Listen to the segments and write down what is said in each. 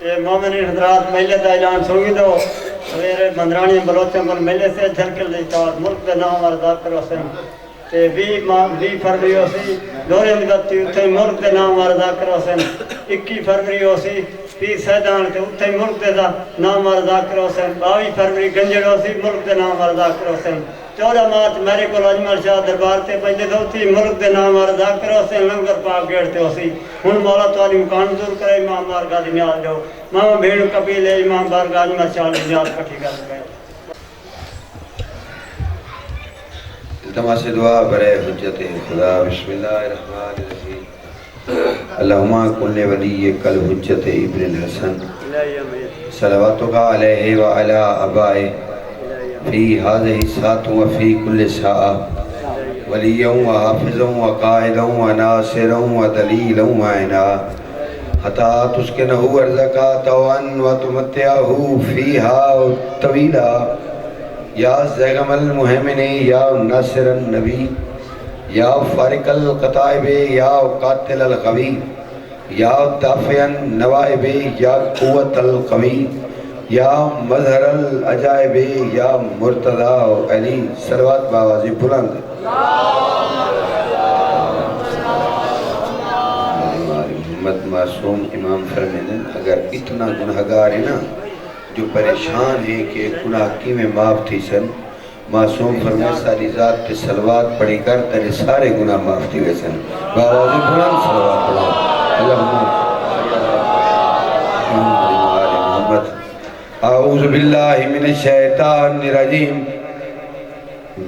کہ مومنین حضرات میلے کا اعلان سنگی دو سویرے مندرانی بلوچوں کو میلے سے جھلکل دیتا اور ملک کے نام اردا کرو سن تے 20 فروری ہو سی دورے مدتی اتھے ملک کے نام اردا کرو سن 21 فروری ہو سی پیر سیدان تے اتھے ملک کے نام اردا کرو سن 22 فروری گنجڑ ہو سی ملک کے نام اردا کرو سن 14 مارچ میرے کو اجمل شاہ دربار تے پہلے دوتی ملک دے نام اردا کرو سے لنگر پاک گیڑ تے ہوسی ہن مولا تعالی مکان دور کرے امام بارگاہ دی نیاز جو ماما بھیڑ قبیلے امام بارگاہ اجمل شاہ دی نیاز کٹھی کر گئے التماس دعا برے حجت خدا بسم اللہ الرحمن الرحیم اللہم کل ولی کل حجت ابن الحسن صلواتک علیہ وعلی آبائے فی هذه الساعة وفي كل ساعة وليا وحافظا وقائدا وناصرا ودليلا وعنا حتى تسكنه أرضك طوعا وتمتعه فيها طويلا يا زغم المهمن يا ناصر النبي يا فارق القطائب يا قاتل الغوي يا دافع النوائب يا قوة القوي یا مظہر العجائب یا مرتضی علی صلوات باوازی بلند محمد معصوم امام فرمیدن اگر اتنا گناہگار ہے نا جو پریشان ہے کہ گناہ کی میں معاف تھی سن معصوم فرمائے ساری ذات تے صلوات پڑھی کر تیرے سارے گناہ معاف تھی ویسن باوازی بلند صلوات پڑھو اللہم اعوذ باللہ من الشیطان الرجیم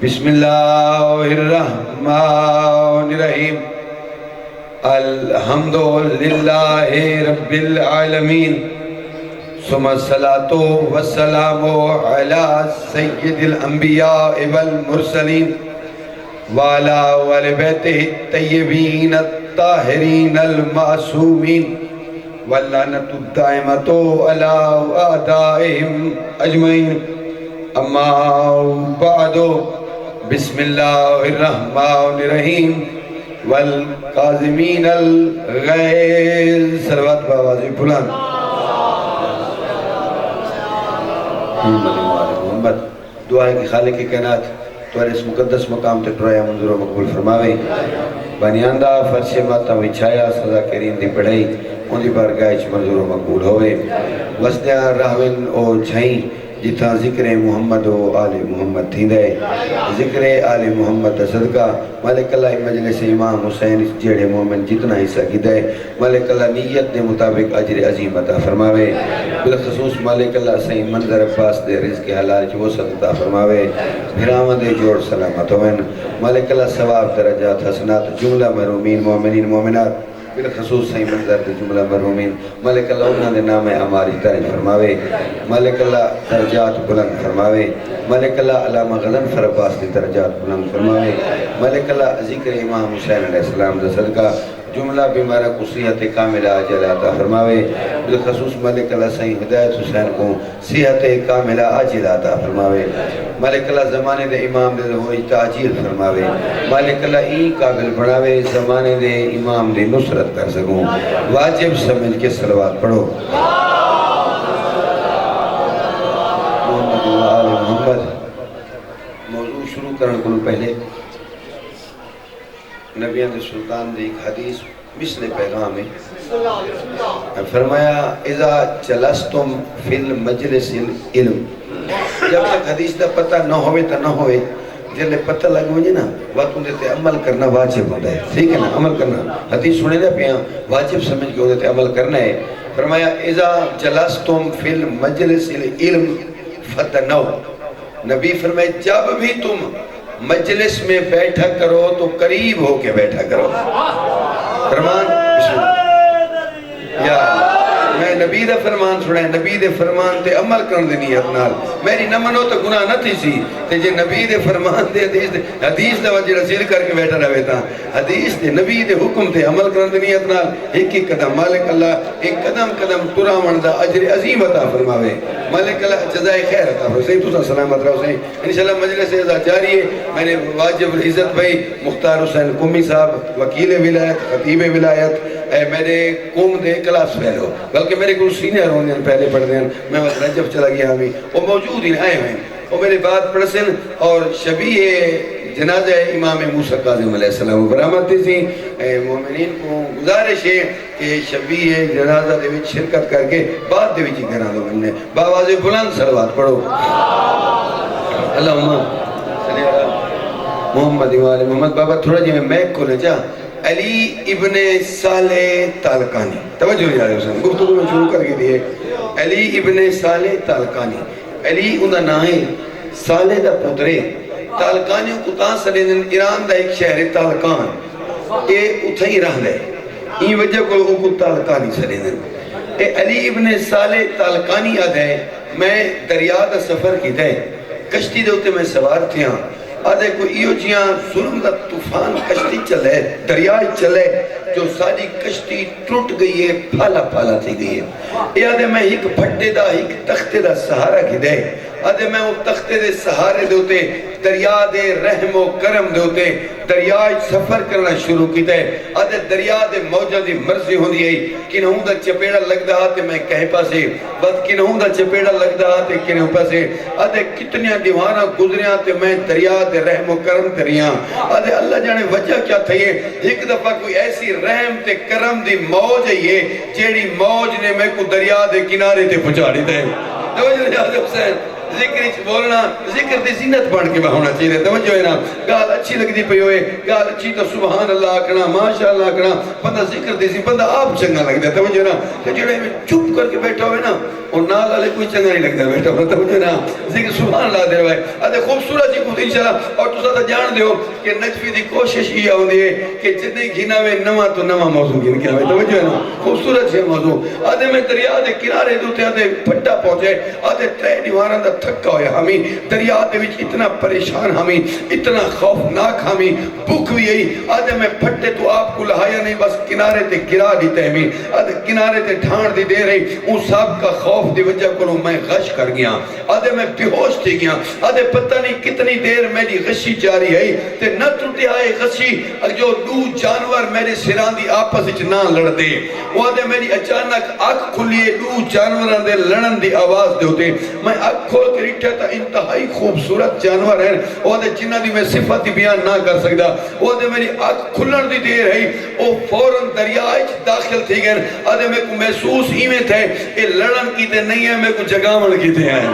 بسم اللہ الرحمن الرحیم الحمدللہ رب العالمین ثم الصلاة والسلام علی سید الانبیاء والمرسلین وعلا والبیتہ الطیبین الطاہرین المعصومین واللعنت الدائمت علی اعدائهم اجمعین اما بعد بسم اللہ الرحمن الرحیم والقاظمین الغیظ صلوات باوازی بلند محمد دعا ہے کہ خالق کائنات تمہارے اس مقدس مقام تک ٹرایا منظور و مقبول فرماوے بنیاندہ فرش ماتا وچھایا سزا کریم دی پڑھائی ان دی بارگاہ اچ منظور و مقبول ہوئے وسدیاں راہوین او جھائیں جتھاں ذکر محمد و آل محمد تھی دے ذکر آل محمد صدقہ مالک اللہ مجلس امام حسین جیڑے مومن جتنا حصہ کی دے مالک اللہ نیت دے مطابق اجر عظیم عطا فرماوے بالخصوص مالک اللہ صحیح منظر عباس دے رزق حلال کی وسعت عطا فرماوے بھرامہ دے جوڑ سلامت ہوئن مالک اللہ ثواب درجات حسنات جملہ مرحومین مومنین مومنات بالخصوص صحیح منظر دے جملہ مرحومین مالک اللہ انہاں دے نام عماری درج فرماوے مالک اللہ درجات بلند فرماوے مالک اللہ علامہ غضنفر عباس دے درجات بلند فرماوے مالک اللہ ذکر امام حسین علیہ السلام دے صدقہ جملہ بیمارہ کو صحت کاملہ عاجلہ عطا فرماوے بالخصوص مالک اللہ صحیح ہدایت حسین کو صحت کاملہ عاجلہ عطا فرماوے مالک اللہ زمانے دے امام دے ہوئی تعجیل فرماوے مالک اللہ ای قابل بڑھاوے زمانے دے امام دے نصرت کر سکوں واجب سمجھ کے صلوات پڑھو محمد و آل محمد موضوع شروع کرنے کو پہلے نبیان دے سلطان دے ایک حدیث مثل پیغام ہے فرمایا اذا جلستم فی المجلس العلم جب تک حدیث دا پتہ نہ ہوئے تا نہ ہوئے جلے پتہ لگ مجھے نا وقت ان دیتے عمل کرنا واجب ہوتا ہے ٹھیک ہے نا عمل کرنا حدیث سنے نا پیاں واجب سمجھ کے ہوتے عمل کرنا ہے فرمایا اذا جلستم فی المجلس العلم فتنو نبی فرمائے جب بھی تم مجلس میں بیٹھا کرو تو قریب ہو کے بیٹھا کرو فرمان بسم اللہ یا میں نبی دے فرمان سنے نبی دے فرمان تے عمل کرن دی نیت نال میری نہ منو تو گناہ نہ تھی سی تے جے نبی دے فرمان تے حدیث دے وجہ رسول کر کے بیٹھا رہے تا حدیث دے نبی دے حکم تے عمل کرن دی نیت نال ایک ایک قدم مالک اللہ ایک قدم قدم ترا من دا اجر عظیم عطا فرماوے مالک اللہ جزائے خیر عطا فرمائے صحیح تو سلامت رہو صحیح انشاءاللہ مجلس اعزا جاری ہے میں نے واجب العزت بھائی مختار حسین قمی صاحب وکیل ولایت خطیب ولایت میرے قوم دے کلاس فیلو بلکہ میرے کو سینئر ہونے پہلے پڑھ دیں میں وقت رجب چلا گیا ہمیں وہ موجود ہی آئے ہوئے وہ میرے بات پڑھسن اور شبیہ جنازہ امام موسیٰ کاظم علیہ السلام برآمد تھی مومنین کو گزارش ہے کہ شبیہ جنازہ دے وچ شرکت کر کے بعد دے وچ گھراں دو مننے باواز بلند صلوات پڑھو اللہم صلی اللہ محمد وآل محمد بابا تھوڑا جی میں میک کو نہ چاہ علی ابن صالح تالکانی توجہ نہیں آرہے حسین گفتگو میں شروع کر کے دیئے علی ابن صالح تالکانی علی انہا نہ ہے صالح دا پترے تالکانیوں کو تاں سلیدن ایران دا ایک شہر تالکان اے اتھا ہی رہ دے این وجہ کو تالکانی سلیدن اے علی ابن صالح تالکانی آدھے میں دریا دا سفر کی دے کشتی دے ہوتے میں سوار تھیاں آدھے کو ایو جیاں ظلم دا طوفان کشتی چلے دریائے چلے جو ساری کشتی ٹوٹ گئی ہے پھالا پھالا تھی گئی ہے اے آدھے میں ایک پھٹے دا ایک تختے دا سہارا کی دے آدھے میں وہ تختے دے سہارے دے ہوتے دریا دے رحم و کرم دے ہوتے دریائے سفر کرنا شروع کی دے آدھے دریا دے موجہ دی مرضی ہوں دی کنہوں دا چپیڑا لگ دا آتے میں کہیں پاسے بد کنہوں دا چپیڑا لگ دا آتے کنہوں پاسے آدھے کتنیاں دیوانا گزریاں تے میں دریا دے رحم و کرم کریاں آدھے اللہ جانے وجہ کیا تھا یہ ایک دفعہ کوئی ایسی رحم تے کرم دی موج ہے یہ جیڑی موج نے میں کو دریا دے کنارے تے پچھاڑی دے توجہ جا حسین ذکر اچھ بولنا ذکر دی زینت بڑھ کے بہونا چاہیے توجہ ہے نا گال اچھی لگ دی پہ ہوئے گال اچھی تو سبحان اللہ آکھنا ماشاءاللہ آکھنا بندہ ذکر دی سی بندہ آپ چنگا لگ دیا توجہ ہے نا کہ جڑے میں چپ کر کے بیٹھا ہوئے نا اور نال والے کوئی چنگا نہیں لگ دیا بیٹھا ہوئے توجہ ہے نا ذکر سبحان اللہ دے رہے آدھے خوبصورت جی کو انشاءاللہ اور تو ساتھ جان دیو کہ نجفی دی کوشش یہ ہوندی ہے کہ جتنے گھینا میں نما تو نما موضوع گھن کیا ہوئے توجہ ہے نا خوبصورت ہے موضوع آدھے میں دریا دے کنارے دوتے آدھے پھٹا پہنچے آدھے ترے دیواران دا تھکا ہویا ہمیں دریا دے وچ اتنا پریشان ہمیں اتنا خوفناک ہمیں بھوک بھی یہی آدھے میں پھٹے تو آپ کو لہایا نہیں بس کنارے تے گرا دیتے ہمیں آدھے کنارے تے ڈھانڈ دی دے رہی ان صاحب کا خوف دی وجہ کو میں غش کر گیا آدھے میں بیہوش تھی گیا آدھے پتہ نہیں کتنی دیر میری غشی جاری ہے تے نہ ٹوٹے آئے غشی جو دو جانور میرے سران دی آپس وچ نہ لڑ دے وہ آدھے میری اچانک آنکھ کھلیے دو جانوران دے لڑن دی آواز دے ہوتے میں آنکھ کھول کے رکھا تھا انتہائی خوبصورت جانور ہیں وہ آدھے جنہ دی میں صفت بیان نہ کر سکتا وہ آدھے میری آنکھ کھلن دی دیر ہے وہ فوراں دریائے داخل تھی گئے آدھے میں کو محسوس ہی میں تھے یہ لڑن کی تے نہیں ہے میں کو جگامن کی تے ہیں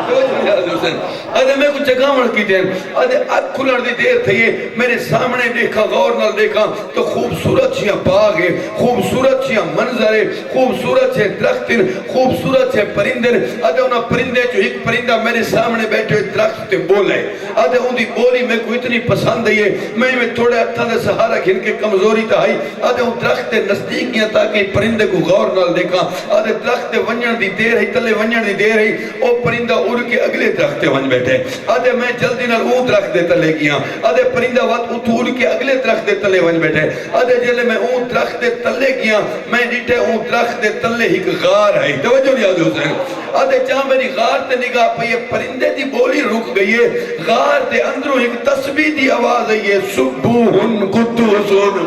آدھے میں کو جگامن کی تے ہیں آدھے آنکھ کھلن دی دیر تھی میرے سامنے دیکھا غور نال دیکھا تو خوبصورت چھیاں باغ ہے خوبصورت چھیاں منظر ہے خوبصورت چھے درخت خوبصورت چھے پرندے آدھے انہاں پرندے جو ایک پرندہ میرے سامنے بیٹھے ہوئے درخت تے بولے آدھے ان دی بولی میں کو اتنی پسند ہے میں تھوڑے ہتھاں دے سہارا گھن کے کمزوری تائی آدھے ان درخت تے نزدیک گیا تاکہ پرندے کو غور نال دیکھا آدھے درخت تے ونجن دی دیر ہے تلے ونجن دی دیر ہے او پرندہ اڑ کے اگلے درخت تے ونج بیٹھے آدھے میں جلدی نال اون درخت دے تلے گیا آدھے پرندہ وقت اتھو اڑ کے اگلے درخت دے تلے ونج بیٹھے آدھے جلے میں اون درخت دے تلے گیا میں نیٹے اون درخت دے تلے ایک غار ہے توجہ نہیں آدھے حسین آدھے جہاں میری غار تے نگاہ پہ یہ پرندے دی بولی رک گئی ہے غار دے اندروں ایک تسبیح دی آواز ہے یہ سبوہن قدوسن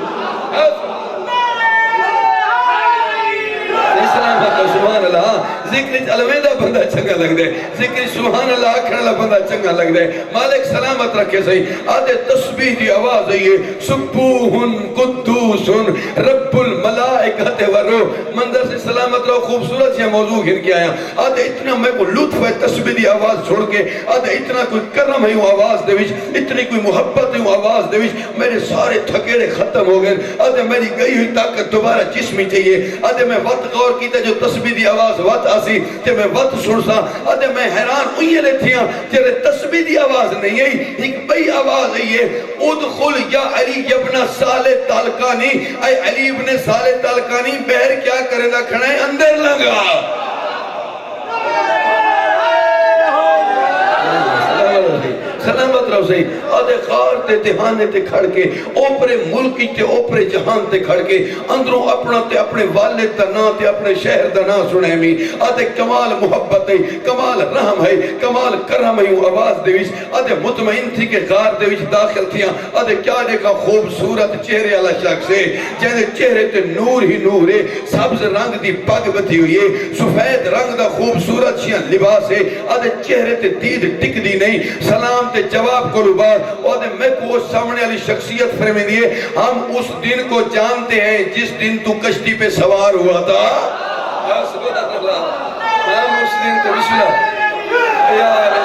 سبحان اللہ ذکر علمیدہ بندہ چنگا لگ دے ذکر سبحان اللہ آکھنے اللہ بندہ چنگا لگ دے مالک سلامت رکھے صحیح آدھے تسبیح دی آواز ہے یہ سبوہن قدوسن رب الملائکت والروح منظر سے سلامت رہو خوبصورت سے موضوع گھن کے آیا آدھے اتنا میں کو لطف ہے تسبیح دی آواز چھوڑ کے آدھے اتنا کوئی کرم ہے آواز دے وچ اتنی کوئی محبت ہے آواز دے وچ میرے سارے تھکیڑے ختم ہو گئے آدھے میری گئی ہوئی طاقت دوبارہ جسمی چاہیے آدھے میں وقت غور کیتا جو تسبیح دی آواز وقت آسی تے میں وقت سنسا آدھے میں حیران ہوئی لے تھیاں تیرے تسبیح دی آواز نہیں ہے ایک بئی آواز ہے یہ ادخل یا علی ابن صالح تالکانی اے علی ابن صالح تالکانی بہر کیا کرے دا کھڑا ہے اندر لگا سلامت رہو سی آدھے خار تے تہانے تے کھڑ کے اوپرے ملکی تے اوپرے جہان تے کھڑ کے اندروں اپنا تے اپنے والد دا نا تے اپنے شہر دا نا سنے می آدھے کمال محبت ہے کمال رحم ہے کمال کرم ہے آواز دے وچ آدھے مطمئن تھی کہ غار دے وچ داخل تھیاں آدھے کیا دیکھا خوبصورت چہرے والا شخص ہے جہنے چہرے تے نور ہی نور ہے سبز رنگ دی پگ بتھی ہوئی ہے سفید رنگ دا خوبصورت شیاں لباس ہے آدھے چہرے تے دید ٹک دی نہیں سلام تے جواب کو لبار آدھے میں کو سامنے والی شخصیت فرمے دیئے ہم اس دن کو جانتے ہیں جس دن تو کشتی پہ سوار ہوا تھا ہم اس دن کو بسم اللہ یار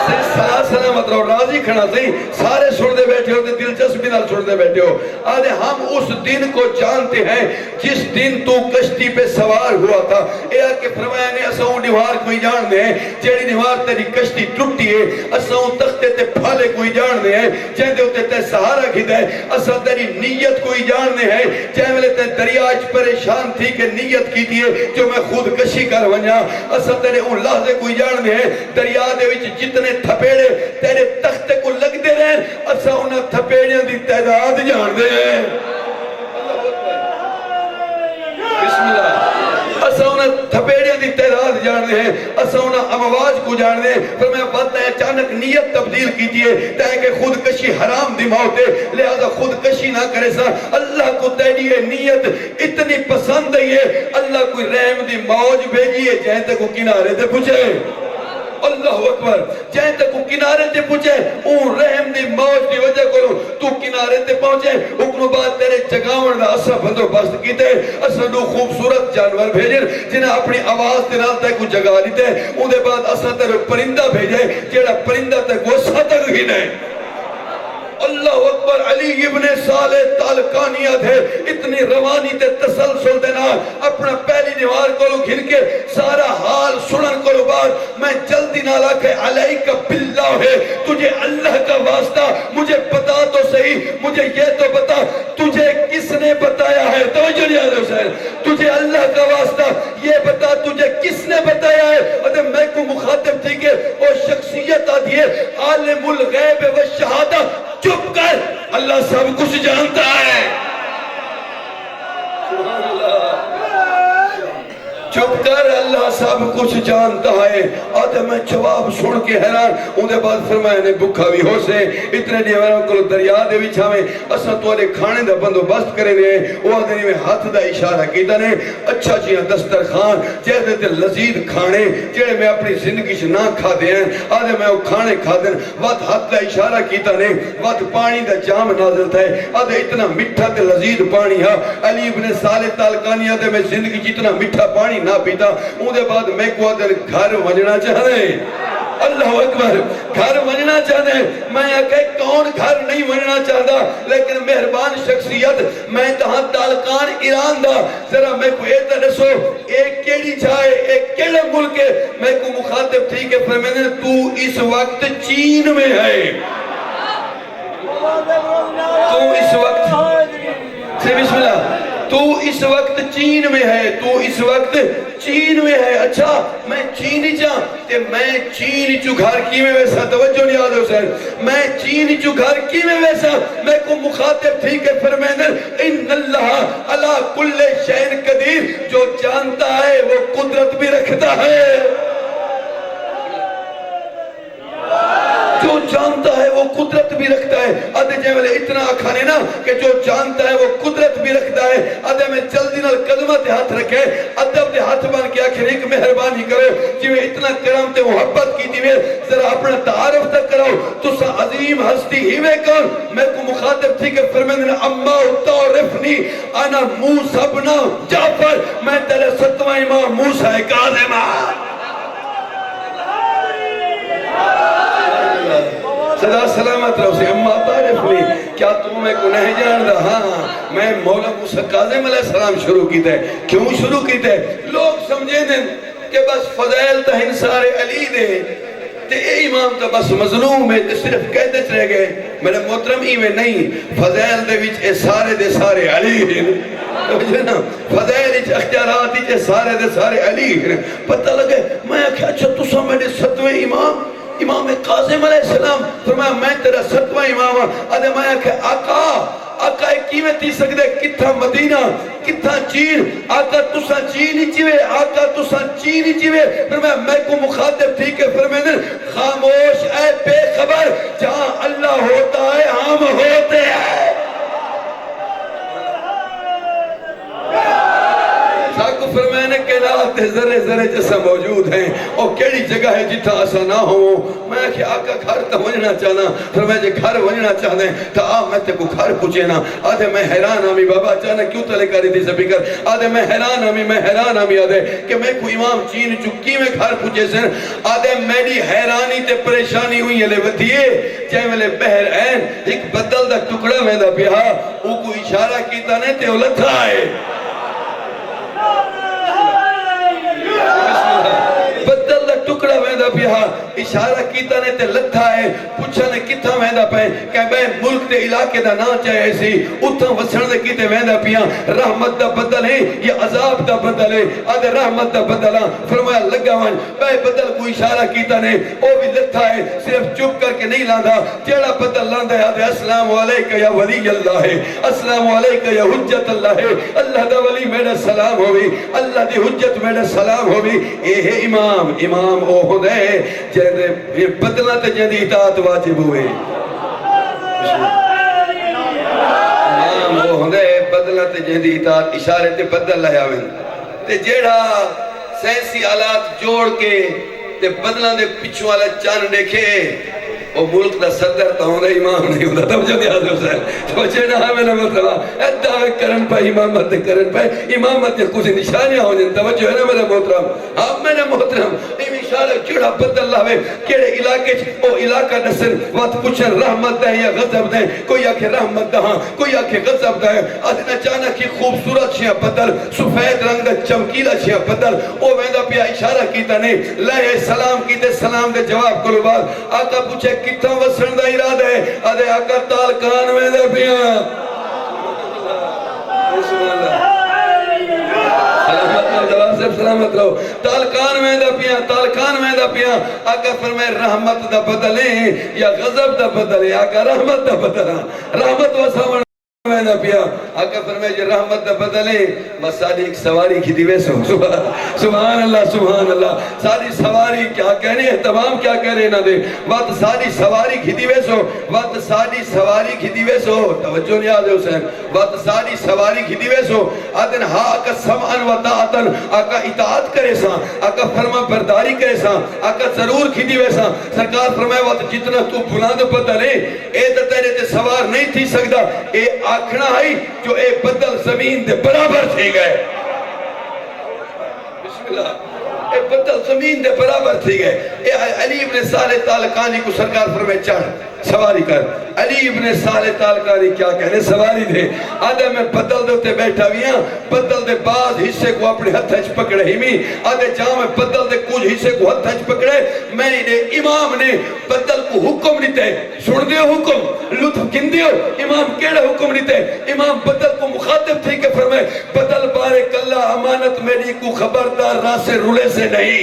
سلامت رہو راضی کھڑا صحیح سارے سن دے بیٹھے ہو دلچسپی نال سن دے بیٹھے ہو آدھے ہم اس دن کو جانتے ہیں جس دن تو کشتی پہ سوار ہوا تھا اے آکے فرمایا نے اساں نیوار کوئی جان دے ہیں جیڑی نیوار تیری کشتی ٹوٹی ہے اساں تختے تے پھالے کوئی جان دے ہیں جہندے ہوتے تے سہارا کھدا ہے اساں تیری نیت کوئی جان دے ہیں جہاں ملے تے دریاج پریشان تھی کہ نیت کی دیئے جو میں خود کشی کر ونیا اساں تیرے ان لحظے کوئی جان دے ہیں دریا دے وچ جتنے تھپیڑے تیرے تختے کو لگ دے رہے اسا انہاں تھپیڑیاں دی تعداد جان دے ہیں بسم اللہ اسا انہاں تھپیڑیاں دی تعداد جان دے ہیں اسا انہاں امواج کو جان دے پھر میں بات ہے اچانک نیت تبدیل کیجئے تاکہ خود کشی حرام دی موت ہے لہذا خود کشی نہ کرے سا اللہ کو تیری نیت اتنی پسند ہے اللہ کوئی رحم دی موج بھیجیے جہاں تک وہ کنارے تے پوچھے اللہ اکبر جہاں تک وہ کنارے تے پہنچے اون رحم دی موج دی وجہ کرو تو کنارے تے پہنچے حکم بعد تیرے جگاون دا اسا بندو بست کیتے اسا دو خوبصورت جانور بھیجے جنہیں اپنی آواز دے نال تے کو جگا لیتے اون دے بعد اسا تیرے پرندہ بھیجے جیڑا پرندہ تے کو ساتھ ہی نہیں اللہ اکبر علی ابن صالح تالقانیت ہے اتنی روانی تے تسلسل دینا اپنا پہلی نیوار کو لو گھن کے سارا حال سنن کو لو بعد میں جلدی نہ لاکھے علیکہ باللہ ہے تجھے اللہ کا واسطہ مجھے بتا تو صحیح مجھے یہ تو بتا تجھے کس نے بتایا ہے توجہ نہیں آدھے حسین تجھے اللہ کا واسطہ یہ بتا تجھے کس نے بتایا ہے اور میں کو مخاطب تھی کہ وہ شخصیت آدھی ہے عالم الغیب و شہادہ چپ کر اللہ سب کچھ جانتا ہے چپ کر اللہ سب کچھ جانتا ہے آدھے میں جواب سن کے حیران ان دے بعد فرمایا نے بکھا بھی ہو سے اتنے دیواروں کو دریا دے بھی چھاویں اسا تو آلے کھانے دا بندو بست کرے دے وہ آدھے میں ہاتھ دا اشارہ کیتا نے اچھا جیاں دسترخوان جہدے تے لذید کھانے جہدے میں اپنی زندگی سے نہ کھا دے ہیں آدھے میں وہ کھانے کھا دیں وقت ہاتھ دا اشارہ کیتا نے وقت پانی دا جام نازل تھا آدھے اتنا مٹھا تے لذید پانی ہے علی ابن صالح تالقانی آدھے میں زندگی جتنا مٹھا پانی نہ پیتا ان دے بعد میں کو آدھے گھر ونجنا چاہتے اللہ اکبر گھر ونجنا چاہتے میں کہ کون گھر نہیں ونجنا چاہتا لیکن مہربان شخصیت میں تہاں تالقان ایران دا ذرا میں کو ایتا رسو ایک کیڑی جائے ایک کیڑا ملک ہے میں کو مخاطب تھی کہ فرمینے تو اس وقت چین میں ہے تو اس وقت سے بسم اللہ تو اس وقت چین میں ہے تو اس وقت چین میں ہے اچھا میں چینی جاں کہ میں چین چو گھر کی میں ویسا توجہ نہیں آدھو سر میں چین چو گھر کی میں ویسا میں کو مخاطب تھی کہ فرمیدر ان اللہ علا کل شین قدیر جو جانتا ہے وہ قدرت بھی رکھتا ہے جو جانتا ہے وہ قدرت بھی رکھتا ہے آدھے جائے میں اتنا آکھانے نا کہ جو جانتا ہے وہ قدرت بھی رکھتا ہے آدھے میں جلدی نال قدمہ تے ہاتھ رکھے ادب تے ہاتھ بان کے آخر ایک مہربانی کرو جی میں اتنا کرم تے محبت کی تھی میں ذرا اپنا تعارف تک کراؤ تو سا عظیم ہستی ہی میں کون میں کو مخاطب تھی کہ فرمیدن اما تعرفنی انا موسیٰ بن جعفر میں تیرے 7واں امام موسیٰ کاظمہ صدا سلامت رہو سے اما تعریف لی کیا تمہیں کو نہیں جان رہا ہاں میں مولا موسیٰ کاظم علیہ السلام شروع کی تھے کیوں شروع کی تھے لوگ سمجھے دیں کہ بس فضائل تا انسار علی دے تے اے امام تا بس مظلوم ہے تے صرف کہتے رہ گئے میرے محترم ہی میں نہیں فضائل دے وچ اے سارے علی ہیں فضائل وچ اختیارات وچ اے سارے علی ہیں پتہ لگے میں کہا اچھا تسا میرے 7ویں امام امام قاسم علیہ السلام فرمایا میں تیرا 7واں امام ہوں. آدھے میں کہ آقا آقا کیویں تھی سکدے کتھا مدینہ کتھا چین آقا تساں چین ہی چیوے آقا تساں چین ہی چیوے فرمایا میں کو مخاطب ٹھیک ہے فرمایا خاموش اے بے خبر جہاں اللہ ہوتا ہے ہم ہوتے ہیں. ساکو فرمانے کے نات ذرے ذرے جیسا موجود ہیں اور کیڑی جگہ ہے جتھا ایسا نہ ہو. میں کہ آقا گھر تا ونجنا چاہنا فرمایا جے گھر ونجنا چاہنا تا آ میں تے کو گھر پوچھے نا. آدھے میں حیران آمی بابا چاہنا کیوں تلے کری تھی سپیکر. آدھے میں حیران آمی آدھے کہ میں کو امام چین چکی میں گھر پوچھے سن. آدھے میری حیرانی تے پریشانی ہوئی ہے لے ودیے چاہے میں لے بہر این ایک بدل دا ٹکڑا میں دا پیا او کو اشارہ کیتا نے تے اولتھا ہے بدل دا ٹکڑا ویندہ پیا اشارہ کیتا نے تے لتھا ہے پوچھا نے کتھا ویندہ پہ کہ میں ملک تے علاقے دا نہ چاہے سی اتھا وسن دے کیتے ویندہ پیا رحمت دا بدل ہے یہ عذاب دا بدل ہے. آدھے رحمت دا بدل ہے فرمایا لگا وان میں بدل کو اشارہ کیتا نے او بھی لتھا ہے صرف چپ کر کے نہیں لاندھا جیڑا بدل لاندھا ہے. آدھے السلام علیکہ یا ولی اللہ ہے السلام علیکہ یا حجت اللہ ہے. اللہ دا ولی میرا سلام ہوئی اللہ دی حجت میرا سلام ہوئی. اے امام او ہوندے جے بدلہ تے جے اطاعت واجب ہوئے. امام او ہوندے بدلہ تے جے اطاعت اشارے تے بدل لے آویں تے جیڑا سینسی آلات جوڑ کے تے بدلہ دے پچھو والا چان دیکھے وہ ملک دا صدر تا ہوندے امام نہیں ہوندہ. توجہ دیا دے حسین توجہ نہ ہمیں نہ مطلب دعوے کرن پہ امامت کرن پہ امامت کچھ نشانیاں ہو جن. توجہ ہے نا میرے محترم آپ میرے محترم اشارہ جڑا بدل لاوے کیڑے علاقے او علاقہ نسن وقت پوچھن رحمت دیں یا غضب دیں. کوئی آکھے رحمت دہاں کوئی آکھے غضب دیں. آدھنا چاہنا کی خوبصورت چھیاں بدل سفید رنگ چمکیلا چھیاں بدل او ویندہ پیا اشارہ کیتا نے لے سلام کیتے سلام دے جواب کرو بعد. آقا پوچھے کتھا وسن دا ارادہ ہے. آدھے آقا تالکان ویندہ پیا سلامت رہو تالکان میں دا پیا آقا فرمائے رحمت دا بدلے یا غضب دا بدلے. آقا رحمت دا بدلے رحمت وساون میں دا پیا آقا فرمائے جی رحمت دا بدلے بس ساری ایک سواری کی دیوے سو سبحان اللہ ساری سواری کیا کہنے احتمام کیا کہہ رہے نہ دے وقت ساری سواری کی دیوے سو وقت ساری سواری کی دیوے سو. توجہ نہیں آدھے حسین وقت ساری سواری کی دیوے سو. آدھن ہاں آقا سمعن و طاعتن آقا اطاعت کرے سا آقا فرما برداری کرے سا آقا ضرور کی دیوے سا. سرکار فرمائے وقت جتنا تو بلند بدلے اے تا تیرے تے سوار نہیں تھی سکتا اے آکھنا ہے جو اے بدل زمین دے برابر تھے گئے. بسم اللہ اے بدل زمین دے برابر تھے گئے. اے علی ابن صالح تالکانی کو سرکار فرمائے چڑھ سواری کر. علی ابن صالح تالکانی کیا کہنے سواری دے. آدھے میں بدل دے بیٹھا بھی ہاں بدل دے بعض حصے کو اپنے ہتھج پکڑے ہی میں آدھے جہاں میں بدل دے کچھ حصے کو ہتھج پکڑے میں نے امام نے بدل کو حکم نہیں تے سن دیو حکم لطف کن دیو. امام کیڑا حکم نہیں تے امام بدل کو مخاطب تھی کہ فرمائے بدل بارک اللہ امانت میری کو خبردار راہ سے رولے سے نہیں.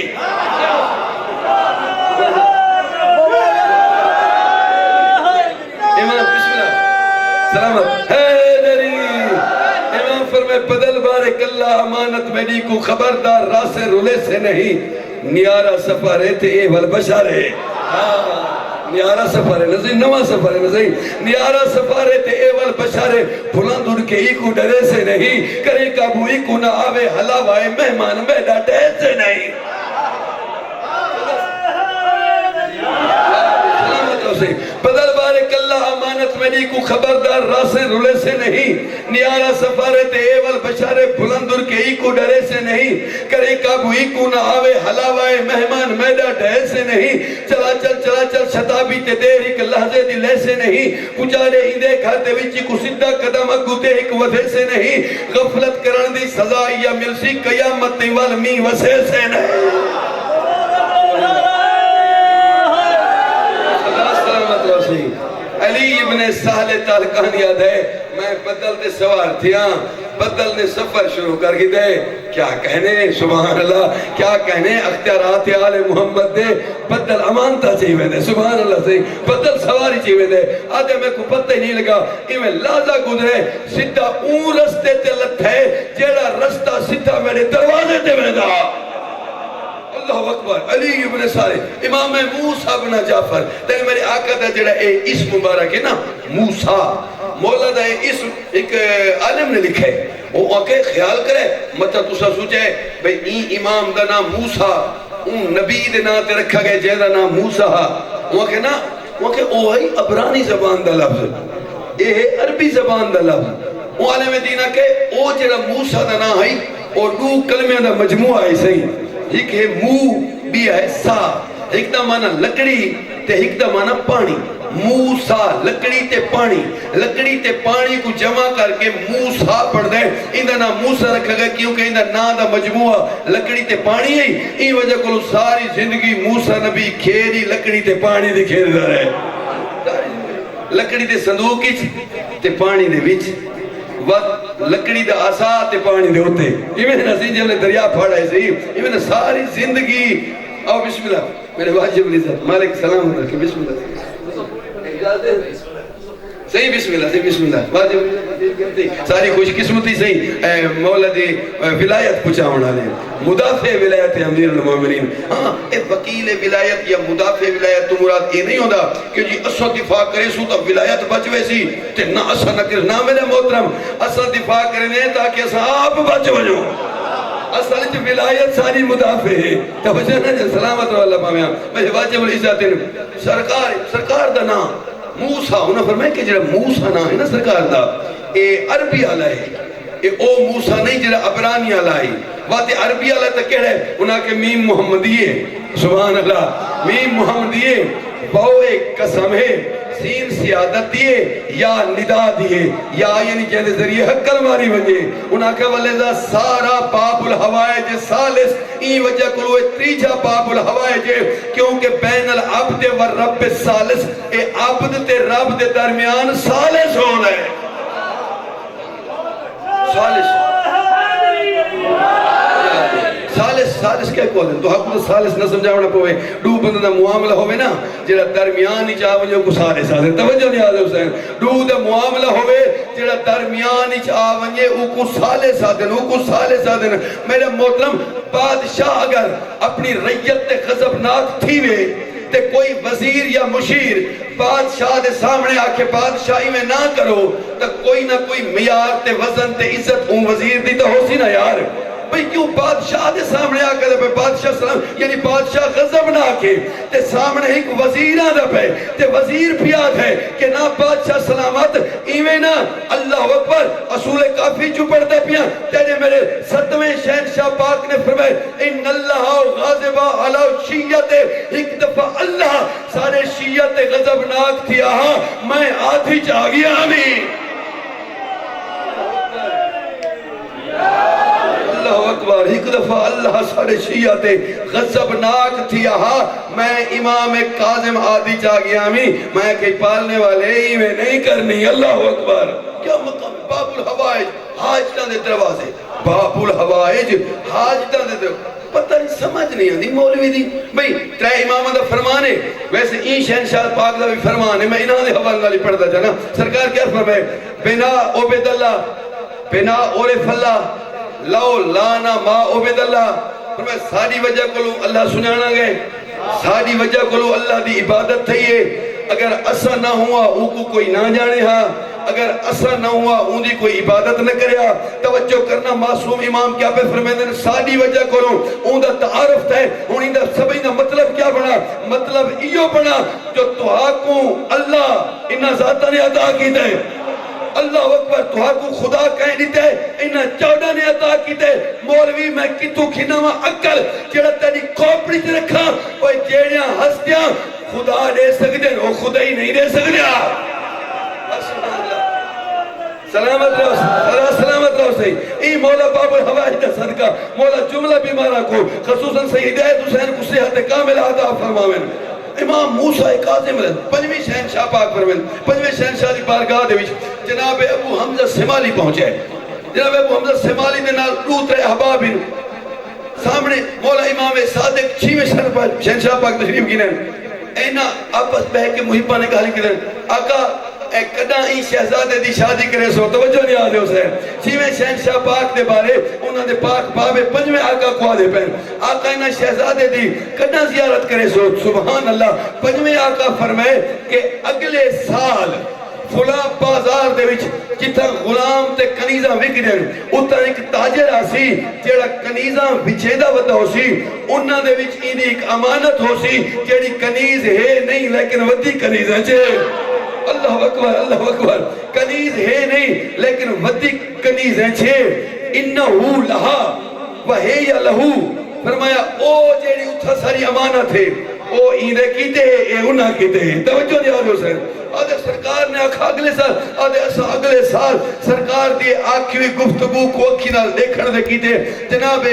امام بسم اللہ سلامت حیدری امام فرمائے بدل بارک اللہ امانت میری کو خبردار راہ سے رولے سے نہیں. نیارہ سفارے تھے اے والبشارے نیارہ سفارے نظر نوہ سفارے نظر نیارہ سفارے تھے اے والبشارے بھلند ان کے ایکو ڈرے سے نہیں کرے کابو ایکو نہ آوے حلاوائے مہمان بیڈا ڈے سے نہیں. بدل بارک اللہ امانت میری کو خبردار راہ سے رولے سے نہیں. نیارہ سفارت ایول بشارے بلندر کے ایکو ڈرے سے نہیں کرے کابو ایکو نہ آوے حلاوائے مہمان میڈا ڈھے سے نہیں. چلا چل شتابی تے دیر ایک لحظے دی لے سے نہیں پچارے ایندے گھر دے وچی کو سدھا قدم اگو دے ایک وفے سے نہیں. غفلت کرن دی سزا یا ملسی قیامت والمی وسے سے نہیں. علی ابن صالح تالکان یاد ہے میں بدل دے سوار تھیا بدل نے سفر شروع کر کے دے کیا کہنے سبحان اللہ کیا کہنے اختیارات آل محمد دے بدل امانتا چاہیے دے سبحان اللہ سے بدل سواری چاہیے دے آدھے میں کو پتہ ہی نہیں لگا کہ میں لازہ گزرے سدھا اون رستے تے لتھے جیڑا رستہ سدھا میرے دروازے تے میں دا اللہ اکبر علی ابن صالح امام موسیٰ بن جعفر تیرے میرے آقا دا جڑا اے اسم مبارک ہے نا موسیٰ مولا دا اے اسم ایک عالم نے لکھا ہے وہ آکے خیال کرے مطلب تسا سوچے بھئی این امام دا نام موسیٰ اون نبی دے نا تے رکھا گئے جے دا نام موسیٰ وہ کہ نا وہ کہ اوہی عبرانی زبان دا لفظ اے عربی زبان دا لفظ وہ عالم دینہ کہ او جڑا موسیٰ دا نا ہے اور دو کلمے دا مجموعہ ہے صحیح ایک ہے مو بھی ہے سا ایک دا مانا لکڑی تے ایک دا مانا پانی موسیٰ لکڑی تے پانی کو جمع کر کے موسیٰ پڑھ دیں اندھا نا موسیٰ رکھا گیا کیونکہ اندھا نا دا مجموعہ لکڑی تے پانی ہے این وجہ کو ساری زندگی موسیٰ نبی کھیری لکڑی تے پانی دے کھیر دا رہے لکڑی تے صندوق تے پانی دے وچ وقت لکڑی دا آسا تے پانی دے ہوتے یہ میں نسی جب نے دریا پھاڑا ہے صحیح یہ میں ساری زندگی آؤ بسم اللہ میرے واجب عزت مالک سلام علیکم بسم اللہ صحیح بسم اللہ واجب ساری خوش قسمتی صحیح مولا دی ولایت پوچھا ہونا لے مدافع ولایت امیر المومنین ہاں اے وکیل ولایت یا مدافع ولایت تو مراد یہ نہیں ہوتا کہ جی اسا دفاع کرے سو تو ولایت بچ ویسی تے نہ اسا نہ کرے نہ میرے محترم اسا دفاع کرنے تاکہ اسا آپ بچ وجو اصل جو ولایت ساری مدافع ہے توجہ نہ جن سلامت رو اللہ پامیاں میں واجب العزت سرکار دا نا موسیٰ انہوں فرمائے کہ جڑا موسیٰ نا ہے نا سرکار دا اے عربی آلہ ہے اے او موسیٰ نہیں جڑا عبرانی آلہ ہے بات عربی آلہ تک کہہ رہے انہاں کے میم محمدیے سبحان اللہ میم محمدیے باؤ ایک قسم ہے سین سیادت دیئے یا ندا دیئے یا یعنی جہدے ذریعے حق کلماری بنجے انہاں کے ولیدہ سارا باب الحوائج سالس این وجہ کلوے تریجہ باب الحوائج کیونکہ بین العبد والرب سالس اے عبد تے رب دے درمیان سالس ہونا ہے سالس کیا کہو دیں تو حق تو سالس نہ سمجھاونا پوے دو بندہ دا معاملہ ہوئے نا جڑا درمیان ہی چاہو کو سالس آدھے توجہ نہیں آدھے حسین دو دا معاملہ ہوئے جڑا درمیان ہی چاہو کو سالس آدھے میرے محترم بادشاہ اگر اپنی ریت تے غضبناک تھی وے تے کوئی وزیر یا مشیر بادشاہ دے سامنے آکے بادشاہی میں نہ کرو تو کوئی نہ کوئی معیار تے وزن تے عزت اون وزیر دی تو ہو سی نا یار بھئی کیوں بادشاہ دے سامنے آکے دے بادشاہ سلام یعنی بادشاہ غضب نہ آکے تے سامنے ایک وزیر آدھا پہ تے وزیر پیاد ہے کہ نہ بادشاہ سلامت ایویں نہ اللہ اکبر اصول کافی چپڑتا پیا تیرے میرے ستویں شہنشاہ پاک نے فرمائے ان اللہ غاضبہ علی شیعت ایک دفعہ اللہ سارے شیعت غضبناک تھی آہاں میں آدھی چاہ گیا آمین اللہ اکبر ایک دفعہ اللہ سارے شیعت غضبناک تھی آہا میں امام کاظم آدھی چاہ گیا میں کہ پالنے والے ہی میں نہیں کرنی اللہ اکبر کیا مقام باب الحوائج حاجتاں دے دروازے باب الحوائج حاجتاں دے دروازے پتہ نہیں سمجھ نہیں آندی مولوی دی بھئی ترے امامہ دا فرمان ہے ویسے این شہنشاہ پاک دا بھی فرمان ہے میں انہاں دے حوال نالی پڑھتا جانا سرکار کیا فرمائے بنا عبید اللہ بنا عورف اللہ لو لانا ما عبید اللہ فرمائے ساری وجہ کو اللہ سنانا گئے ساری وجہ کو اللہ دی عبادت تھی ہے اگر اسا نہ ہوا او کو کوئی نہ جانے ہاں اگر اسا نہ ہوا اون دی کوئی عبادت نہ کریا توجہ کرنا معصوم امام کیا پہ فرمیدن ساری وجہ کرو اون دا تعارف ہے اون دا سبھی دا مطلب کیا بنا مطلب ایو بنا جو تحاکوں اللہ انہا ذاتہ نے عطا کی دے اللہ اکبر تحاکوں خدا کہیں دیتے انہا چودہ نے عطا کی دے مولوی میں کتو کھناما عقل جڑا تیری کھوپڑی تے رکھا وہ جیڑیاں ہستیاں خدا دے سکتے وہ خدا ہی نہیں دے سکتے سلامت رہو سلامت رہو صحیح ای مولا باب الحوائج دا صدقہ مولا جملہ بیمارہ کو خصوصاً سید حسین کو صحت کامل عطا فرماویں امام موسیٰ کاظم پنجویں شہنشاہ پاک فرمائیں پنجویں شہنشاہ دی بارگاہ دے وچ جناب ابو حمزہ سمالی پہنچے جناب ابو حمزہ سمالی دے نال دوسرے احباب ہیں سامنے مولا امام صادق چھویں سر پر شہنشاہ پاک تشریف کی نین اینا آپس بہ کے محبہ نے کہا لکھیں آقا اے کدہ ہی شہزادے دی شادی کرے سو توجہ نہیں آدھے اسے چھویں شہنشاہ پاک دے بارے انہوں نے پاک بابے پنجویں آقا کو آدھے پہن آقا انہا شہزادے دی کدہ زیارت کرے سو سبحان اللہ پنجویں آقا فرمائے کہ اگلے سال فلا بازار دے وچ جتھا غلام تے کنیزاں وکدن اتھا ایک تاجر آسی جیڑا کنیزاں وچھیدہ ودا ہو سی انہاں دے وچ اینی ایک امانت ہو سی جیڑی کنیز ہے نہیں لیکن ودی کنیزاں چھے اللہ اکبر کنیز ہے نہیں لیکن ودی کنیزاں چھے انہو لہا وہی لہو فرمایا او جیڑی اتھا ساری امانت ہے او ایندے کیتے ہیں اے انہاں کیتے ہیں توجہ نہیں آدھے حسین آدھے سرکار نے آکھا اگلے سال سرکار دی آکھی ہوئی گفتگو کو اکھی نال دیکھن دے کیتے جناب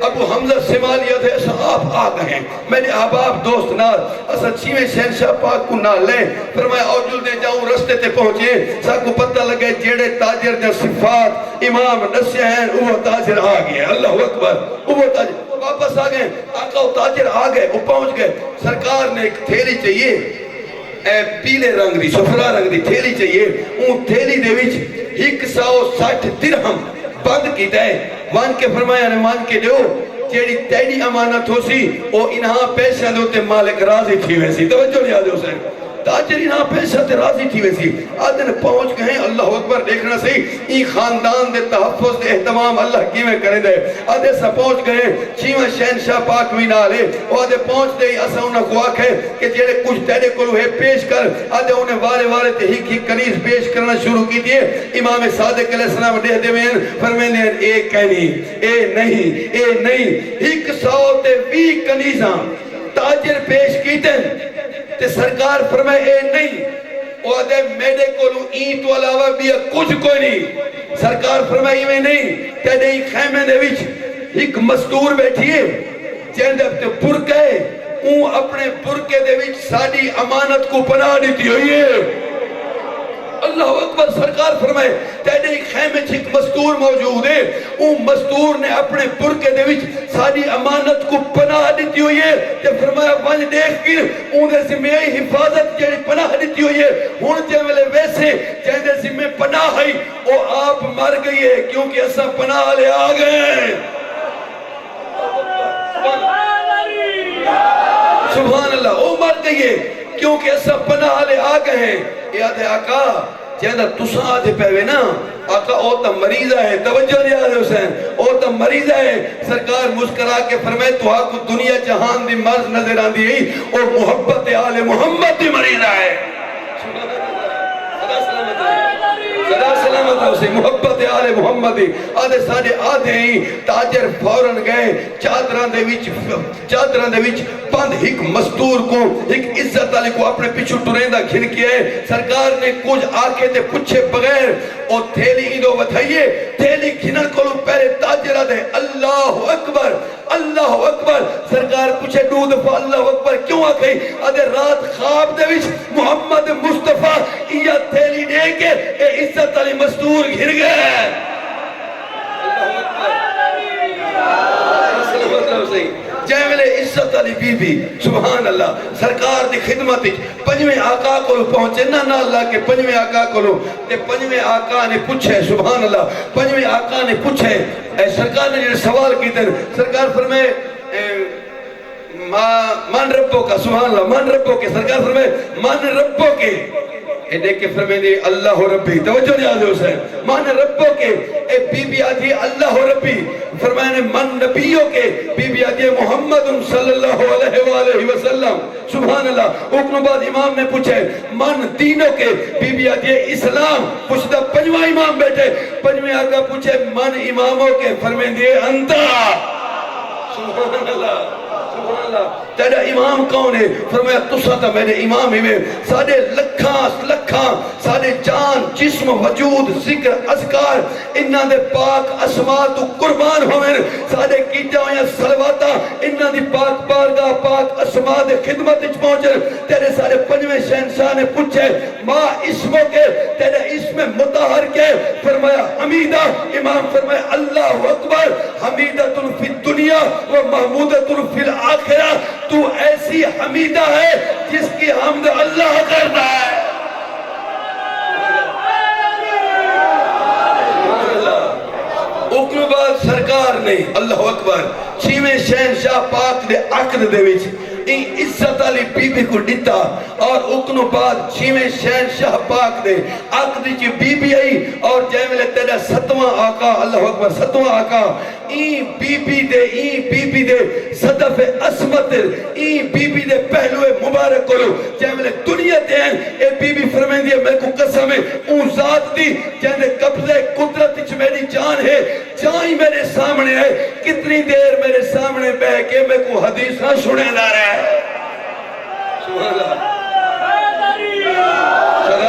ابو حمزہ سمالی آدھے ایسا آپ آ گئے ہیں میرے احباب دوست نال ایسا چھویں شہنشاہ پاک کو نال لیں فرمایا اوجل دے جاؤں رستے تے پہنچے ساکو پتہ لگے جیڑے تاجر دے صفات امام نسیہ ہیں وہ تاجر آ گئے اللہ اکبر وہ تاجر واپس آ گئے آقا وہ تاجر آ گئے وہ پہنچ گئے سرکار نے ایک تھیلی چاہیے پیلے رنگ دی سفرا رنگ دی تھیلی چاہیے اون تھیلی دے وچ 160 درہم بند کی دے وان کے فرمایا نے مان کے دیو جیڑی تیڑی امانت ہو سی او انہاں پیسہ دوتے مالک راضی تھی ویسی توجہ نہیں آدھے حسین تاجر انہاں پیسہ تے راضی تھی ویسی آدھے پہنچ گئے اللہ اکبر دیکھنا سی ای خاندان دے تحفظ دے احتمام اللہ کی میں کرے دے آدھے سا پہنچ گئے چھویں شہنشاہ پاک بھی نالے آدھے پہنچ دے اسا انہاں کو آکھے کہ جیڑے کچھ تیرے کو ہے پیش کر آدھے انہیں وارے تے ہی کنیز پیش کرنا شروع کی دیئے امام صادق علیہ السلام دے دے میں فرمینے اے کہنی اے نہیں 120 کنیزاں تاجر پیش کیتے تے سرکار فرمائے اے نہیں وہ آدھے میرے کو این تو علاوہ بھی کچھ کوئی نہیں سرکار فرمائے میں نہیں تیرے ہی خیمے دے وچ ایک مستور بیٹھیے جیندے اپنے پرکے اون اپنے پرکے دے وچ ساری امانت کو پناہ دیتی ہوئی ہے اللہ اکبر سرکار فرمائے تیرے ایک خیمے چھک مستور موجود ہے اون مستور نے اپنے پرکے دے وچ ساری امانت کو پناہ دیتی ہوئی ہے تے فرمایا ون دیکھ کر اون دے ذمہ حفاظت جیڑی پناہ دیتی ہوئی ہے ہن جے ویلے ویسے جے دے ذمہ پناہ ہے او آپ مر گئی ہے کیونکہ اسا پناہ لے آ گئے سبحان اللہ او مر گئی ہے کیونکہ اسا پناہ لے آ گئے ہیں یاد ہے آقا جیدہ تساں آدھے پہوے نا آقا او تا مریضہ ہے توجہ نہیں آدھے حسین او تا مریضہ ہے سرکار مسکرا کے فرمائے تو آقا دنیا جہان دی مرض نظر آن دی او محبت آل محمد دی مریضہ ہے صدا سلامت ہے اسے محبت آل محمد آدھے ساڑھے آدھے ہی تاجر فوراں گئے چادران دے وچ پند ایک مستور کو ایک عزت علی کو اپنے پیچھو ٹریندہ گھن کیا ہے سرکار نے کچھ آکے دے پچھے بغیر اور تھیلی ایدو بتائیے تھیلی گھنن کو پہلے تاجرہ دے اللہ اکبر سرکار پچھے دو دفعہ اللہ اکبر کیوں آکے آدھے رات خواب دے وچ محمد مصطفیٰ یہ تھیلی دے کے اے عزت علی مستور گھر گئے جائے ملے عزت علی بی بی سبحان اللہ سرکار دی خدمت پنجویں آقا کو پہنچے نا اللہ کے پنجویں آقا کو تے پنجویں آقا نے پوچھے سبحان اللہ پنجویں آقا نے پوچھے اے سرکار نے جو سوال کی تھے سرکار فرمائے من ربو کا سبحان اللہ من ربو کے سرکار فرمائے من ربو کے اے دیکھ کے فرمائے دی اللہ ربی توجہ نہیں آدھے حسین من ربو کے اے بی بی آدھی اللہ ربی فرمائے من نبیوں کے بی بی آدھی محمد صلی اللہ علیہ وآلہ وسلم سبحان اللہ اکنو بعد امام نے پوچھے من دینوں کے بی بی آدھی اسلام پوچھتا پنجوہ امام بیٹھے پنجویں آقا پوچھے من اماموں کے فرمائے دی انتا سبحان اللہ سبحان اللہ تیرا امام کون ہے؟ فرمایا تسا تا میرے امام ہی میں ساڑھے لکھاں ساڑھے جان جسم وجود ذکر اذکار انہاں دے پاک اسماء تو قربان ہوئے ساڑھے کیتا ہویا سلواتا انہاں دی پاک بارگاہ پاک اسماء دے خدمت اچ پہنچے تیرے سارے پنجویں شہنشاہ نے پوچھے ماں اسموں کے تیرے اسم مطہر کے فرمایا حمیدہ امام فرمایا اللہ اکبر حمیدۃ فی الدنیا و محمودۃ فی الآخرہ تو ایسی حمیدہ ہے جس کی حمد اللہ کرتا ہے اکم بعد سرکار نے اللہ اکبر چھویں شہنشاہ پاک دے عقد دے وچ این عزت علی بی بی کو ڈتا اور اکنو بعد چھویں شہنشاہ پاک دے عقد چی بی بی آئی اور جیملے تیرا ستواں آقا اللہ اکبر ستواں آقا این بی بی دے صدف عصمت این بی بی دے پہلوے مبارک کرو جیملے دنیا دے ہیں اے بی بی فرمائیں دیا میں کو قسم ہے اون ذات دی جینے قبضے قدرت چ میری جان ہے جائیں میرے سامنے ہے کتنی دیر میرے سامنے بہ کے میں کو حدیثاں سنے لا رہا ہے سبحان اللہ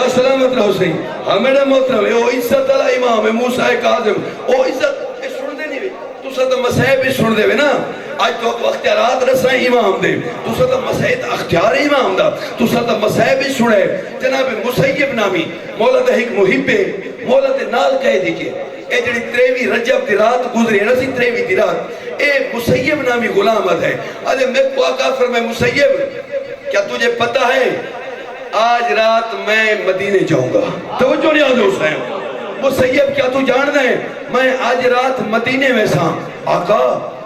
صلی سلامت رہو سی ہمیرا محترم ہے وہ عزت اللہ امام ہے موسیٰ کاظم وہ عزت سن دے نہیں تو ساتھ مسیح بھی سن دے نا آج تو اختیارات رسائیں امام دے تو ساتھ مسیح اختیار امام دا تو ساتھ مسیح بھی سنے جناب مسیب نامی مولا دا ایک محب مولا دے نال کہہ دی کہ اے جڑی 23 رجب دی رات گزری ہے نا سی 23 دی رات اے مسیب نامی غلامت ہے آدھے میں کو آقا فرمائے مسیب کیا تجھے پتا ہے آج رات میں مدینے جاؤں گا توجہ نہیں آدھے حسین مسیب کیا تو جاننا ہے میں آج رات مدینے میں ساں آقا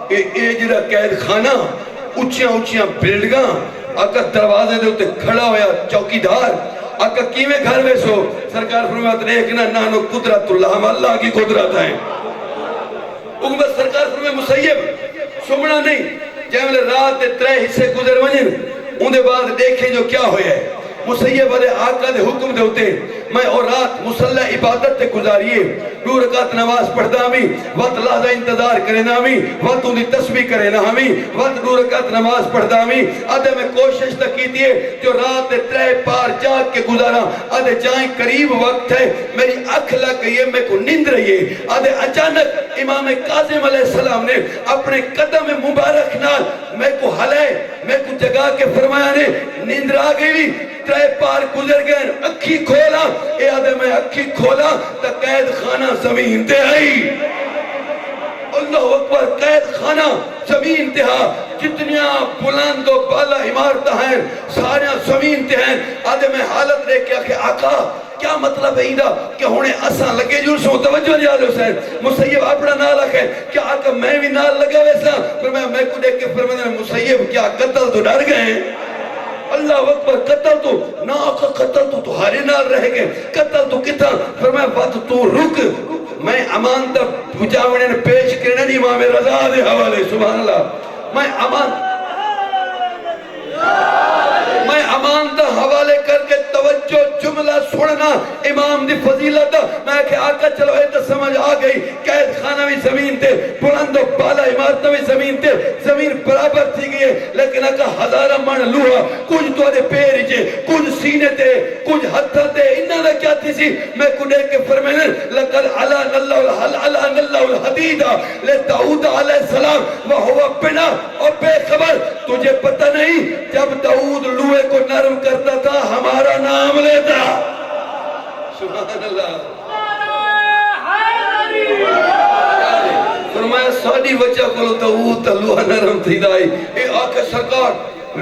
اے جڑا قید خانہ اچھیاں بلڈگاں آقا دروازے دے ہوتے کھڑا ہویا چوکیدار آقا کیویں گھر میں سو سرکار فرماتے دیکھنا نانو قدرت اللہ اللہ کی قدرت ہے حکومت سرکار فرماتے مسیب سمنا نہیں جیملے رات دے 3 حصے گزر ونجن اندے بعد دیکھیں جو کیا ہویا ہے مسیب علیہ آقا دے حکم دے ہوتے میں اور رات مسلح عبادت تے گزاریے 2 رکعت نماز پڑھدا ہمیں وقت لحظہ انتظار کرے نا ہمیں وقت انہی تسبیح کرے نا ہمیں وقت 2 رکعت نماز پڑھدا ہمیں آدھے میں کوشش تک کی دیئے جو رات دے 3 پار جاگ کے گزارا آدھے جائیں قریب وقت ہے میری اکھ لگ گئی ہے میں کو نیند رہی ہے آدھے اچانک امام کاظم علیہ السلام نے اپنے قدم مبارک نال میں کو ہلائے میں کو جگا کے فرمایا نے نیند آ گئی 3 پار گزر گئے اکھی کھولا اے آدھے میں اکھی کھولا تا قید خانہ زمین تے آئی اللہ اکبر قید خانہ زمین تے ہاں جتنیاں بلند و بالا عمارتہ ہیں ساریاں زمین تے ہیں آدھے میں حالت رہ کے آکے آقا کیا مطلب ہے ایدہ کہ ہونے اساں لگے جو سو توجہ نہیں آدھے حسین مسیب اپنا نال رکھے کیا آقا میں بھی نال لگا ویسا میں کو دیکھ کے فرمایا مسیب کیا قتل تو ڈر گئے ہیں اللہ اکبر قتل تو نا آقا قتل تو تمہارے نال رہ گئے قتل تو کتا فرمایا بات تو رک میں امان دا پجاونے نے پیش کرنے نہیں امام رضا دے حوالے سبحان اللہ میں امان دا حوالے کر کے توجہ جملہ سننا امام دی فضیلت میں کہ آقا چلو اے تو سمجھ آ گئی قید خانہ بھی زمین تے بلند و بالا عمارتہ بھی زمین تے زمین برابر تھی گئی ہے لیکن آقا ہزارہ من لوہا کچھ تو آدھے پیر جے کچھ سینے تے کچھ ہتھا تے انہاں نے کیا تھی سی میں کو دیکھ کے فرمائنے لقد علان اللہ الحدید لے داؤد علیہ السلام وہو بنا اور بے خبر تجھے پتہ نہیں جب داؤد لوہے کو نرم کرتا تھا ہمارا نام لیتا سبحان اللہ فرمایا ساڑی وجہ کلو داؤد لوہا نرم تھی دائی اے آکے سرکار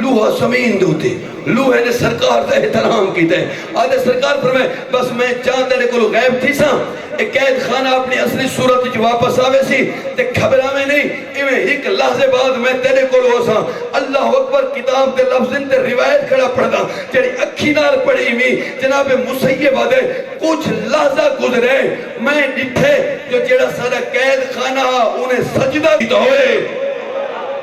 لوہا زمین دوتے لوہے نے سرکار دا احترام کی تے آدھے سرکار فرمائے بس میں چاندے نے کلو غیب تھی ساں ایک قید خانہ اپنی اصلی صورت جو واپس آوے سی تے خبرہ میں نہیں ایویں ایک لحظے بعد میں تیرے کو لو ساں اللہ اکبر کتاب دے لفظن تے روایت کھڑا پڑھدا جڑی اکھی نال پڑھی میں جناب مسیب آدھے کچھ لحظہ گزرے میں ڈٹھے جو جڑا سارا قید خانہ انہیں سجدہ کیتا ہوئے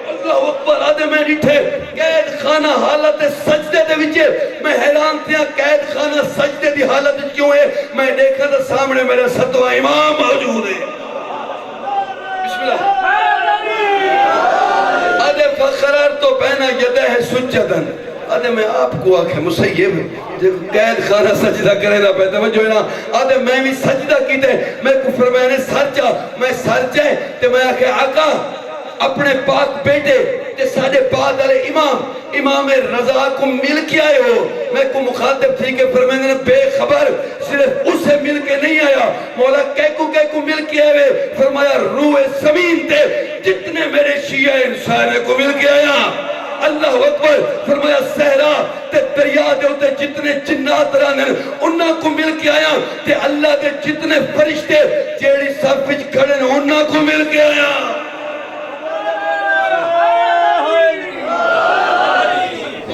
اللہ اکبر آدھے میں ڈٹھے قید خانہ حالت سجدے دے وچے میں حیران تھیا قید خانہ سجدے دی حالت کیوں ہے میں دیکھا تھا سامنے میرا ستوہ امام موجود ہے بسم اللہ آدھے فخرار تو بین یدہ سجدن آدھے میں آپ کو آکھے مسیب جو قید خانہ سجدہ کرے نہ پہتا وہ جو ہے نا آدھے میں بھی سجدہ کی دے میں کفر میں نے سر جا میں سر جائے تے میں آکھے آقا اپنے پاک بیٹے تے ساڑھے بعد علی امام رضا کو مل کے آئے ہو میں کو مخاطب تھی کہ فرمائے نے بے خبر صرف اسے مل کے نہیں آیا مولا کہہ کو مل کے آئے فرمایا روح زمین تے جتنے میرے شیعہ انسان کو مل کے آیا اللہ اکبر فرمایا صحرا تے دریا دے ہوتے جتنے جنات رانن انہاں کو مل کے آیا تے اللہ دے جتنے فرشتے جیڑی سب وچ کھڑے ہیں انہاں کو مل کے آیا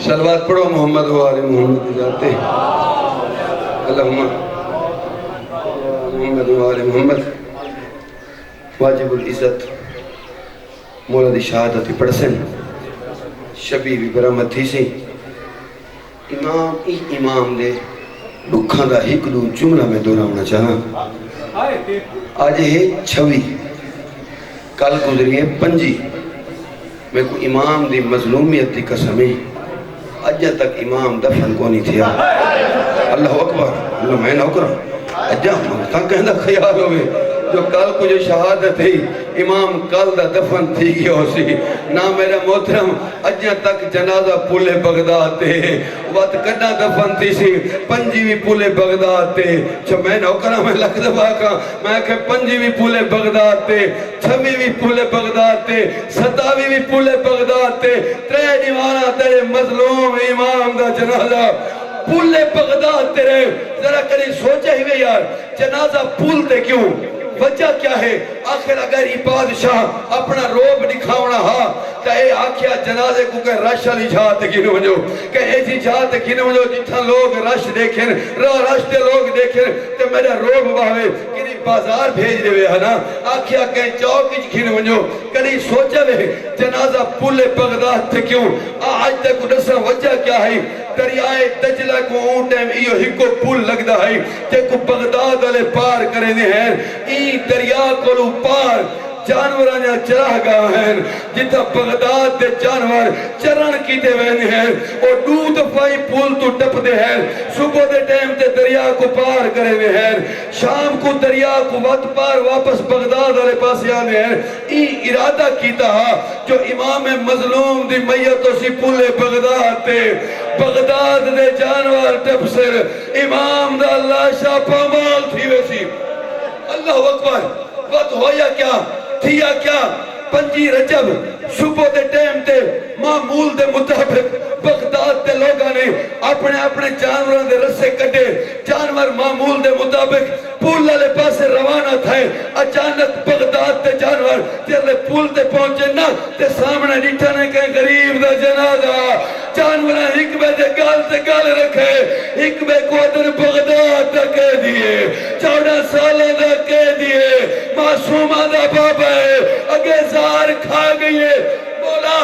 صلوات پڑھو محمد و آل محمد جاتے اللہم محمد و آل محمد واجب العزت مولا دی شہادتی پڑھسن شبی بھی برامت تھی سی امام دے دکھاں دا ہی کدو جملہ میں دورا ہونا چاہاں آج ہے 26 کل گزری ہے 5 میں کو امام دی مظلومیت دی قسمیں اجہ تک امام دفن کو نہیں تھیا اللہ اکبر اللہ میں نہ کروں اجہ مانگتا کہنا خیال ہوئے جو کل کو جو شہادت ہے امام کل دا دفن تھی گیا ہو سی نہ میرا محترم اجہ تک جنازہ پولے بغداد تے وقت کنا دفن تھی سی 5ویں پولے بغداد تے چھو میں نہ کرا میں لکھ دفعہ کا میں کہ 5ویں پولے بغداد تے 6ویں پولے بغداد تے 7ویں پولے بغداد تے 3 دیوانہ تیرے مظلوم امام دا جنازہ پولے بغداد تیرے ذرا کریں سوچا ہی میں یار جنازہ پول تے کیوں وجہ کیا ہے آخر اگر یہ بادشاہ اپنا روب دکھاونا ہا کہ اے آکھیا جنازے کو کہ رش علی جات گھنے مجھو کہ ایسی جات گھنے مجھو جتھا لوگ رش دیکھیں رش دے لوگ دیکھیں تو میرا روب باہوے کنی بازار بھیج دے ہوئے ہے نا آکھیا کہ چوک گھنے مجھو کنی سوچا وے جنازہ پولے بغداد تھے کیوں آج تک کو نسا وجہ کیا ہے دریائے دجلہ کو اون ٹائم ایو ہکو پول لگ دا ہے کہ کو بغداد والے پار کرنے ہیں ای دریا کو لو پار جانورانیا چراہ گاہ ہیں جتا بغداد دے جانور چرن کی دے وینے ہیں اور دو دفعی پول تو ٹپ دے ہیں صبح دے ٹائم تے دریا کو پار کرے ہوئے ہیں شام کو دریا کو وقت پار واپس بغداد والے پاس آنے ہیں ای ارادہ کیتا جو امام مظلوم دی میتو سی پولے بغداد تے بغداد دے جانور ٹپ سر امام دا اللہ شاہ پامال تھی ویسی اللہ اکبر وقت ہویا کیا تھیا کیا 5 رجب صبح دے ٹائم تے معمول دے مطابق بغداد تے لوگاں نے اپنے جانوروں دے رسے کٹے جانور معمول دے مطابق پول والے پاسے روانہ تھے اچانک بغداد تے جانور جلے پول تے پہنچے نا تے سامنے ڈٹھا نے کہ غریب دا جنازہ جانورہ حکمے دے گال رکھے حکمے کو ادھر بغداد دا کہہ دیئے 14 سالہ دا کہہ دیئے معصومہ دا بابا ہے اگے زار کھا گئی ہے مولا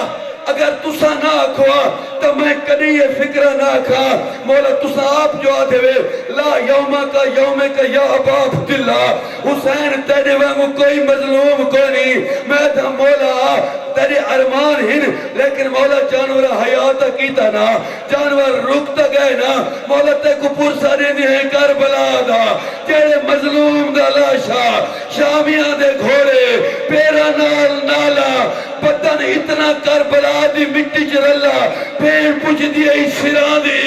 اگر تسا نہ کھوا تو میں کدی یہ فکرہ نہ کھا مولا تسا آپ جو آدھے وے لا یومہ کا یا ابا عبداللہ حسین تیرے وانگو کوئی مظلوم کو نہیں میں تھا مولا تیرے ارمان ہن لیکن مولا جانورہ حیاتہ کیتا نا جانور رکتا گئے نا مولا تے کو پرسا دینے ہیں کربلا دا تیرے مظلوم دا لاشا شامیاں دے گھوڑے پیرا نال نالا بدن اتنا کربلا دی مٹی چراللہ پیر پوچھ دیا اس سران دے